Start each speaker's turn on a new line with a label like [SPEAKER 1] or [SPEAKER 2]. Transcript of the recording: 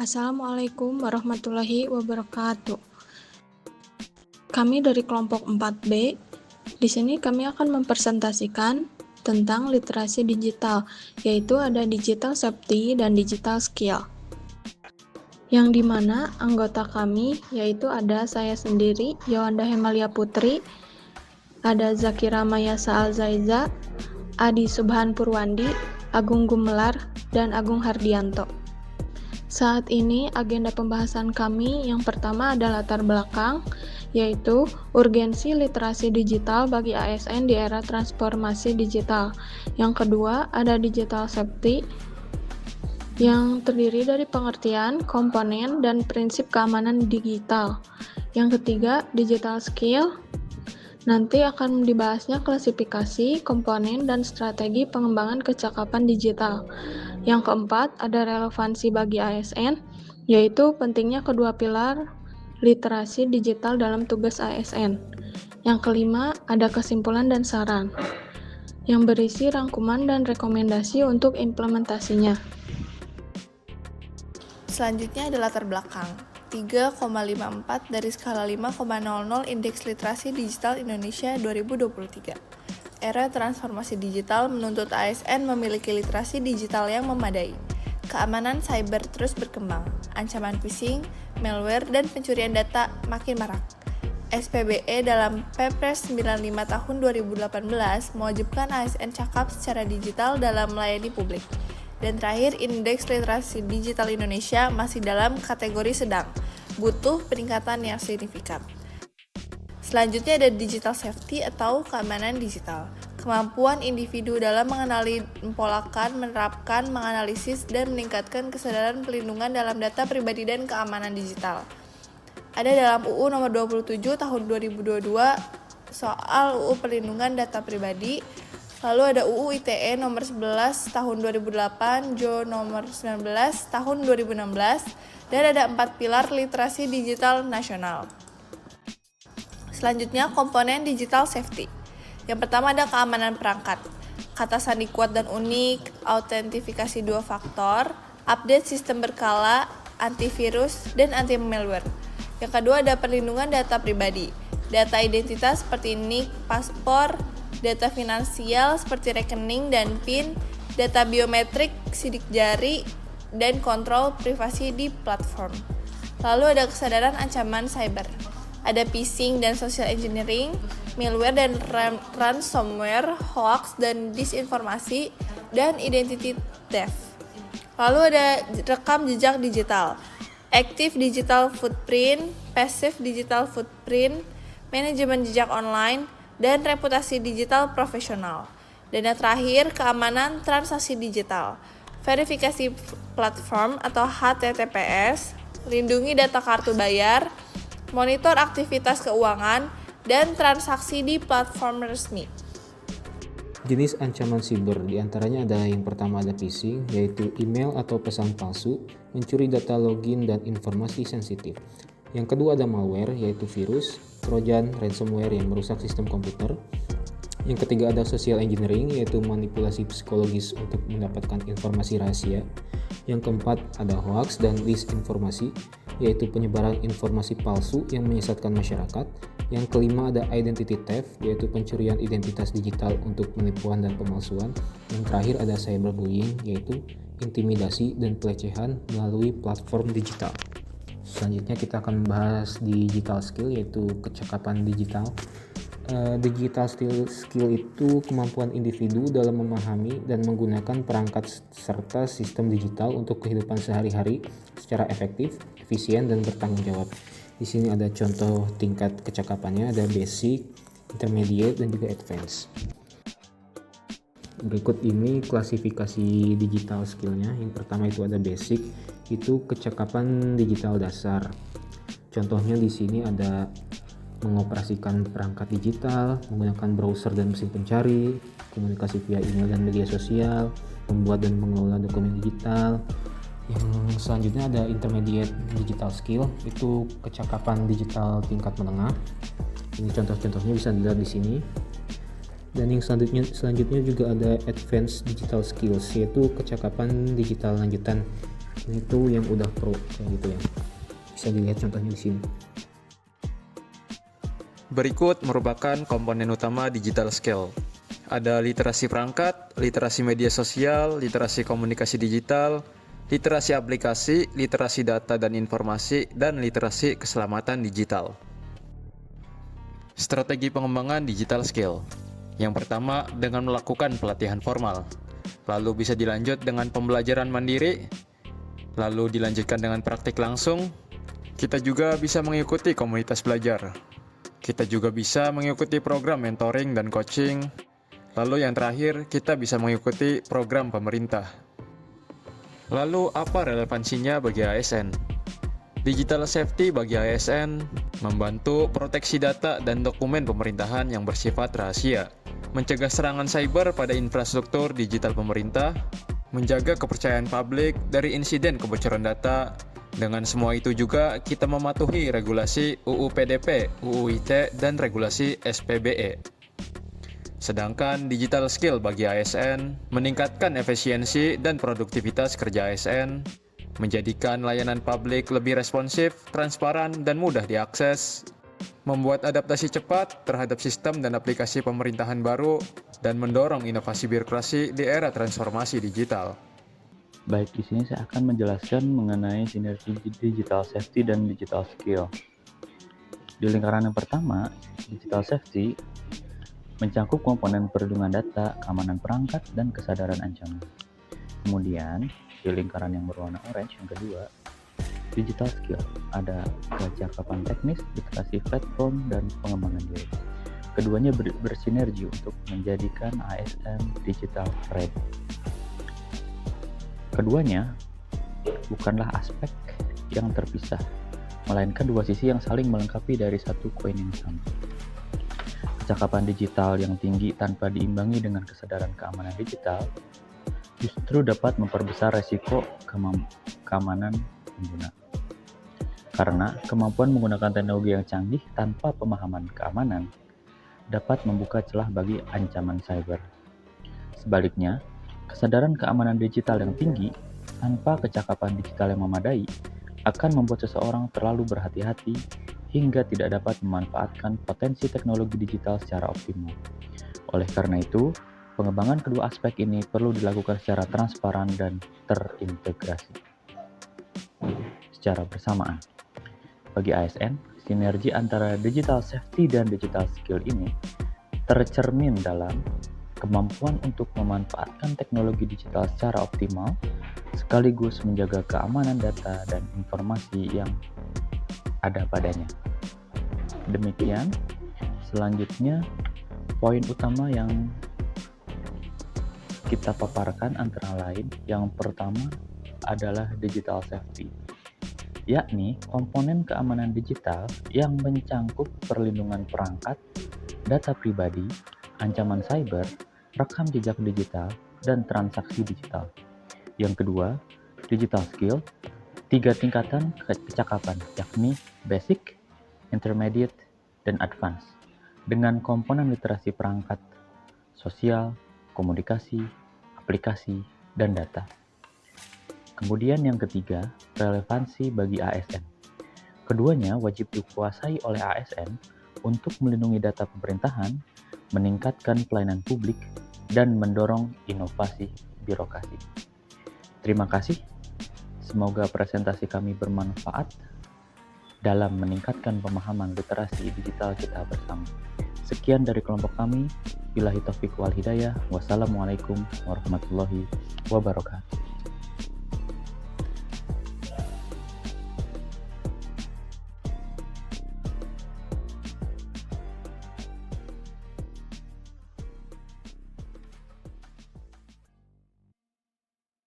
[SPEAKER 1] Assalamualaikum warahmatullahi wabarakatuh. Kami dari kelompok 4B. Di sini kami akan mempresentasikan tentang literasi digital, yaitu ada digital safety dan digital skill. Yang dimana anggota kami yaitu ada saya sendiri, Yolanda Hemalia Putri, ada Zakira Mayasa Alzaiza, Adi Subhan Purwandi, Agung Gumelar, dan Agung Hardianto. Saat ini agenda pembahasan kami yang pertama adalah latar belakang, yaitu urgensi literasi digital bagi ASN di era transformasi digital. Yang kedua ada digital safety, yang terdiri dari pengertian, komponen, dan prinsip keamanan digital. Yang ketiga digital skill, nanti akan dibahasnya klasifikasi, komponen, dan strategi pengembangan kecakapan digital. Yang keempat, ada relevansi bagi ASN, yaitu pentingnya kedua pilar literasi digital dalam tugas ASN. Yang kelima, ada kesimpulan dan saran, yang berisi rangkuman dan rekomendasi untuk implementasinya.
[SPEAKER 2] Selanjutnya ada latar belakang. 3,54 dari skala 5,00 Indeks Literasi Digital Indonesia 2023. Era transformasi digital menuntut ASN memiliki literasi digital yang memadai. Keamanan cyber terus berkembang. Ancaman phishing, malware, dan pencurian data makin marak. SPBE dalam Perpres 95 tahun 2018 mewajibkan ASN cakap secara digital dalam melayani publik. Dan terakhir, Indeks Literasi Digital Indonesia masih dalam kategori sedang, butuh peningkatan yang signifikan. Selanjutnya ada digital safety atau keamanan digital. Kemampuan individu dalam mengenali, mempolakan, menerapkan, menganalisis, dan meningkatkan kesadaran pelindungan dalam data pribadi dan keamanan digital. Ada dalam UU nomor 27 tahun 2022 soal UU Perlindungan Data Pribadi. Lalu ada UU ITE nomor 11 tahun 2008, JO nomor 19 tahun 2016, dan ada 4 pilar literasi digital nasional. Selanjutnya, komponen digital safety. Yang pertama ada keamanan perangkat. Kata sandi kuat dan unik, autentifikasi 2 faktor, update sistem berkala, antivirus, dan anti-malware. Yang kedua ada perlindungan data pribadi. Data identitas seperti NIK, paspor, data finansial seperti rekening dan PIN, data biometrik, sidik jari, dan kontrol privasi di platform. Lalu ada kesadaran ancaman cyber. Ada phishing dan social engineering, malware dan ransomware, hoax dan disinformasi, dan identity theft. Lalu ada rekam jejak digital, active digital footprint, passive digital footprint, manajemen jejak online, dan reputasi digital profesional. Dan yang terakhir, keamanan transaksi digital, verifikasi platform atau HTTPS, lindungi data kartu bayar, monitor aktivitas keuangan, dan transaksi di platform resmi.
[SPEAKER 3] Jenis ancaman siber diantaranya ada yang pertama ada phishing, yaitu email atau pesan palsu, mencuri data login dan informasi sensitif. Yang kedua ada malware, yaitu virus, trojan, ransomware yang merusak sistem komputer. Yang ketiga ada social engineering, yaitu manipulasi psikologis untuk mendapatkan informasi rahasia. Yang keempat ada hoax dan disinformasi, yaitu penyebaran informasi palsu yang menyesatkan masyarakat. Yang kelima ada identity theft, yaitu pencurian identitas digital untuk penipuan dan pemalsuan. Yang terakhir ada cyberbullying, yaitu intimidasi dan pelecehan melalui platform digital. Selanjutnya kita akan membahas digital skill, yaitu kecakapan digital. Digital skill itu kemampuan individu dalam memahami dan menggunakan perangkat serta sistem digital untuk kehidupan sehari-hari secara efektif, efisien, dan bertanggung jawab. Di sini ada contoh tingkat kecakapannya, ada basic, intermediate, dan juga advance. Berikut ini klasifikasi digital skillnya. Yang pertama itu ada basic, itu kecakapan digital dasar. Contohnya di sini ada mengoperasikan perangkat digital, menggunakan browser dan mesin pencari, komunikasi via email dan media sosial, membuat dan mengelola dokumen digital. Yang selanjutnya ada intermediate digital skill, itu kecakapan digital tingkat menengah. Ini contoh-contohnya bisa dilihat di sini. Dan yang selanjutnya juga ada advanced digital skills, yaitu kecakapan digital lanjutan. itu yang udah pro kayak gitu ya. Bisa dilihat contohnya di sini.
[SPEAKER 4] Berikut merupakan komponen utama digital skill. Ada literasi perangkat, literasi media sosial, literasi komunikasi digital, literasi aplikasi, literasi data dan informasi, dan literasi keselamatan digital. Strategi pengembangan digital skill. Yang pertama, dengan melakukan pelatihan formal. Lalu bisa dilanjut dengan pembelajaran mandiri, lalu dilanjutkan dengan praktik langsung. Kita juga bisa mengikuti komunitas belajar. Kita juga bisa mengikuti program mentoring dan coaching. Lalu yang terakhir, kita bisa mengikuti program pemerintah. Lalu apa relevansinya bagi ASN? Digital safety bagi ASN membantu proteksi data dan dokumen pemerintahan yang bersifat rahasia, mencegah serangan cyber pada infrastruktur digital pemerintah, menjaga kepercayaan publik dari insiden kebocoran data. Dengan semua itu juga kita mematuhi regulasi UU PDP, UU ITE, dan regulasi SPBE. Sedangkan digital skill bagi ASN meningkatkan efisiensi dan produktivitas kerja ASN, menjadikan layanan publik lebih responsif, transparan, dan mudah diakses, membuat adaptasi cepat terhadap sistem dan aplikasi pemerintahan baru, dan mendorong inovasi birokrasi di era transformasi digital.
[SPEAKER 5] Baik, di sini saya akan menjelaskan mengenai sinergi digital safety dan digital skill. Di lingkaran yang pertama, digital safety mencakup komponen perlindungan data, keamanan perangkat, dan kesadaran ancaman. Kemudian, di lingkaran yang berwarna orange yang kedua, digital skill, ada kecakapan teknis, literasi platform, dan pengembangan diri. Keduanya bersinergi untuk menjadikan ASN digital ready. Keduanya bukanlah aspek yang terpisah, melainkan dua sisi yang saling melengkapi dari satu koin yang sama. Kecakapan digital yang tinggi tanpa diimbangi dengan kesadaran keamanan digital justru dapat memperbesar resiko keamanan pengguna. Karena kemampuan menggunakan teknologi yang canggih tanpa pemahaman keamanan dapat membuka celah bagi ancaman cyber. Sebaliknya, kesadaran keamanan digital yang tinggi tanpa kecakapan digital yang memadai akan membuat seseorang terlalu berhati-hati hingga tidak dapat memanfaatkan potensi teknologi digital secara optimal. Oleh karena itu, pengembangan kedua aspek ini perlu dilakukan secara transparan dan terintegrasi secara bersamaan. Bagi ASN, sinergi antara digital safety dan digital skill ini tercermin dalam kemampuan untuk memanfaatkan teknologi digital secara optimal, sekaligus menjaga keamanan data dan informasi yang ada padanya. Demikian, selanjutnya poin utama yang kita paparkan antara lain, yang pertama adalah digital safety, yakni komponen keamanan digital yang mencangkup perlindungan perangkat, data pribadi, ancaman cyber, rekam jejak digital, dan transaksi digital. Yang kedua, digital skill, 3 tingkatan kecakapan, yakni basic, intermediate, dan advance, dengan komponen literasi perangkat, sosial, komunikasi, aplikasi, dan data. Kemudian yang ketiga, relevansi bagi ASN. Keduanya wajib dikuasai oleh ASN untuk melindungi data pemerintahan, meningkatkan pelayanan publik, dan mendorong inovasi birokrasi. Terima kasih. Semoga presentasi kami bermanfaat dalam meningkatkan pemahaman literasi digital kita bersama. Sekian dari kelompok kami. Billahi taufiq wal hidayah. Wassalamualaikum warahmatullahi wabarakatuh.